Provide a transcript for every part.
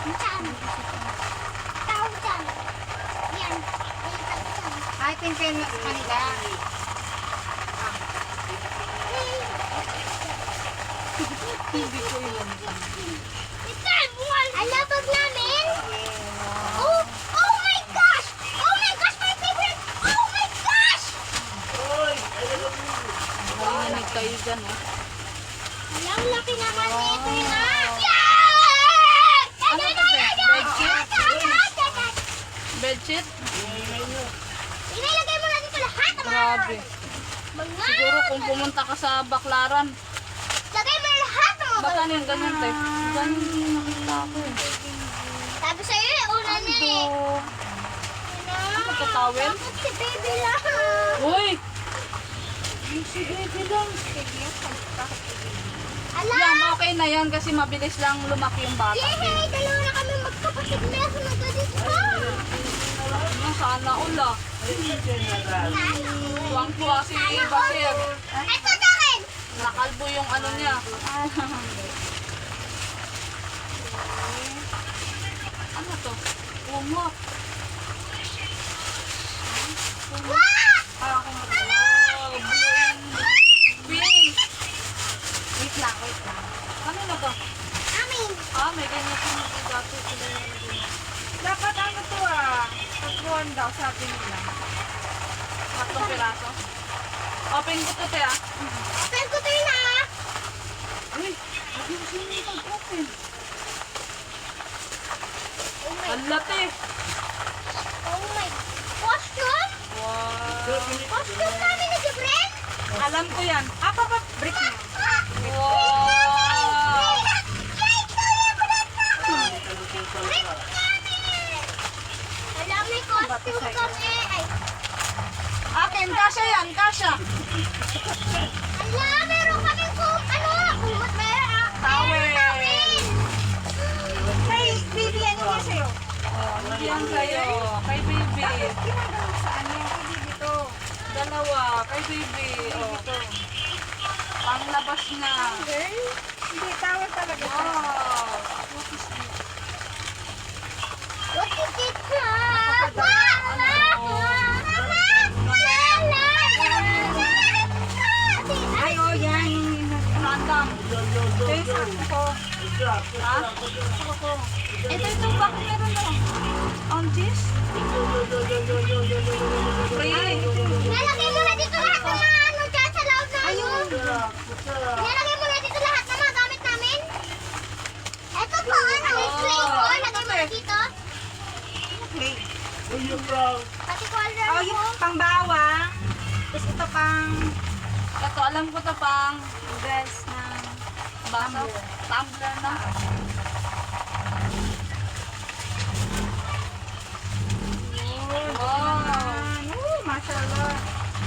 Saan? Tao dyan. Yan. Ay, tingin sa kanila. Hindi ko ilan. Ala, pag namin? Oh, oh my gosh! Oh my gosh, my favorite! Oh my gosh! Narinig kayo dyan, oh. Ala, ang laki naman nito yun ah! Ano to, be? Bedsheet? Bedsheet? Inilagay mo na dito lahat ng Grabe. mga... Siguro kung pumunta ka sa Baklaran, Lagay mo na lahat ng mga... baka yung ganyan, te. Ganyan yung nakita ko, eh. Sabi sa'yo eh, una Ano niya to? eh. Ano to, towel? Bakit si baby lang? Uy! Si baby lang. Ala! Yan, okay na yan kasi mabilis lang lumaki yung bata. Yehey! Dalawa na kami magkapatid. Meron na gadis pa. Ano, sana ula. Tuwang-tuwa si Basir. Ito sa akin! Nakalbo yung ano niya. Ano to? Umo. Wah! Oh, blue and pink. Wait lang. Ano na to? Amin! Ah, may ganyan sila dati sila yung Dapat ano to ah. Tatluan daw, sabi nila. tatlong piraso. Open ko to, te, ah. Open ko tayo na ah! Uy, lagi mo sila yung pag-open. Oh my... Ang lati. Oh my... Costume? Wow. Costume namin ni Jibren? Alam ko yan. Ah, papa, break na. Wow. Wala, may costume kami. Ay, Akin, kasha yan, kasha. ala, meron kami kung ano, kumot meron ah. Towel. Meron towel. Hey, baby, ano niya sa'yo? Yan kayo. Kay baby. Ginagawa mo saan yan? Kay baby to. Dalawa. Kay baby. Oh. Panglabas na. Girl? Hindi, tawag talaga siya. Wow. What is it? Mama! Ay, oh, yan. Random. Kaya sabi ko. Ha? Ito bakit meron na? On this? Free. Nalagay mo na dito lahat ng mga ano dyan sa loob na ayun. Nalagay mo na dito lahat ng mga gamit namin. Ito po, ano, clay ko. Lagay mo na dito. Okay. Pati color Oh, mo. yung pangbawang. Tapos ito pang Ito, alam ko to pang gas ng baso. Tumbler na. Wow. mashallah.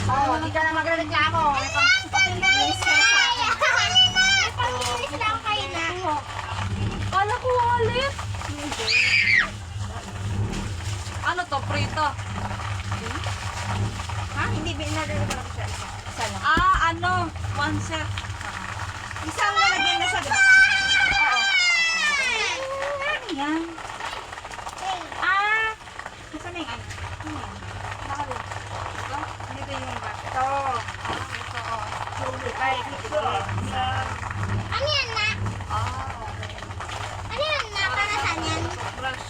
Oh, hindi ka na magreklamo. May pang-linis ka na sa akin. May pang-linis lang kayo na. Kala ko wallet. Ano to? Prito. Ha? Hindi, binadala ko lang siya. Isa lang. Ah, ano? One set. Isang lalagyan na siya, diba? Oo. Ano yan? Ah! Isa na yung ano? Ano yan? Nakalo. Ito? Dito yung ba? Ito. Ito, oh. Ay, ito. Ano yan na? Ah, okay. Ano yan na? Para saan yan? Brush.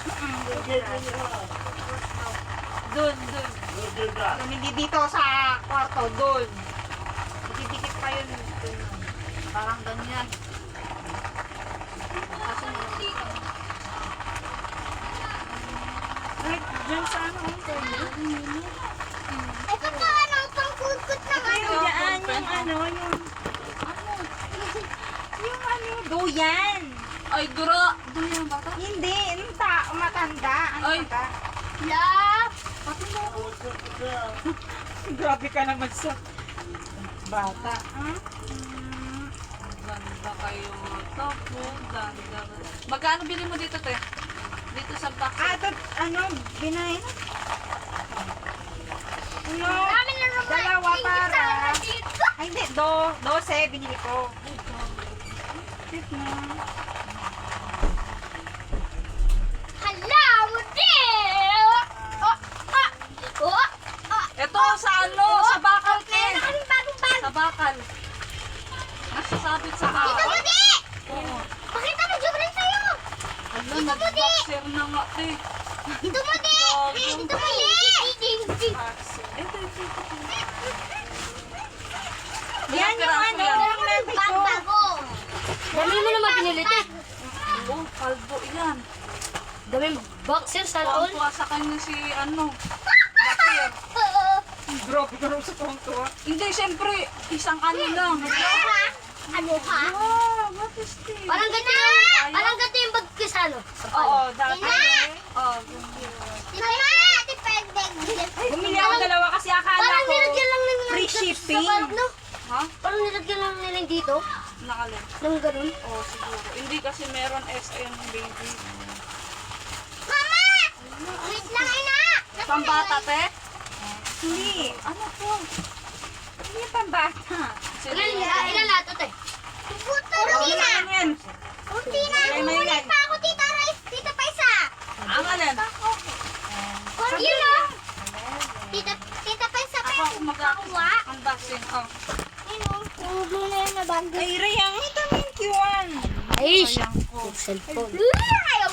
Doon. Doon, hindi dito sa kwarto. Doon. Didikit pa yun. Doon. Parang ganyan. Kasi Right, dyan sa ano? Ito po, ano, pang-kudkut ng Ito ano. yung dyan, yung ano, yung... Yung ano, doyan. ay, dura. Dura yung bata? Hindi, yung matanda. Ano Ay. ba? Love! Pati mo. Grabe ka naman sa bata. Ah? Ganda kayo. Tapo, ganda. Magkano bili mo dito, te? Dito sa box. Ah, ito, ano, binayin? Ano? Dami na naman. Dalawa Ay, para. isa na dito. Ay, hindi, 12 binili ko. Ito na. Boxer na nga, te. Dito mo di! Dito mo di! Ito. Yan yung ano, Bago! Dami mo naman binili, te. Oh, kalbo yan. Daming boxer sa all. Tuwa sa kanya si ano. Boxer. Grabe ka rin sa tuwang-tuwa. Hindi, siyempre, isang ano lang. Ano ka? Wow, what is this? Parang ganito yung bag ko sa ano. Sa palo. Oo, dati. Oh, Mama! Ate Pegdeg! Bumili ako dalawa kasi akala Parang ko nilagyan lang nila free sa shipping. balot, no? ha? Parang nilagyan lang nila dito. Nakalin. Nang ganun. Oh, siguro. Hindi kasi meron SM, baby. Mama! Wait lang, ina! Pambata, te? Hindi. Ano to? Hindi yung pambata. Ilan lahat to, te? Puto, Hindi Tina! na yan. Tina! Kukulit pa ako, Tita Rice! Tita Paisa! Ang alin? Yun o! Tita Paisa pa Ako yung mag-unboxing. kakuha. Unboxing, oh. Yun o. Yung blue na yun na bag. Ay, Ray, ang ito, thank you, one. Ay, Sayang ko. cellphone. Blue na kayo!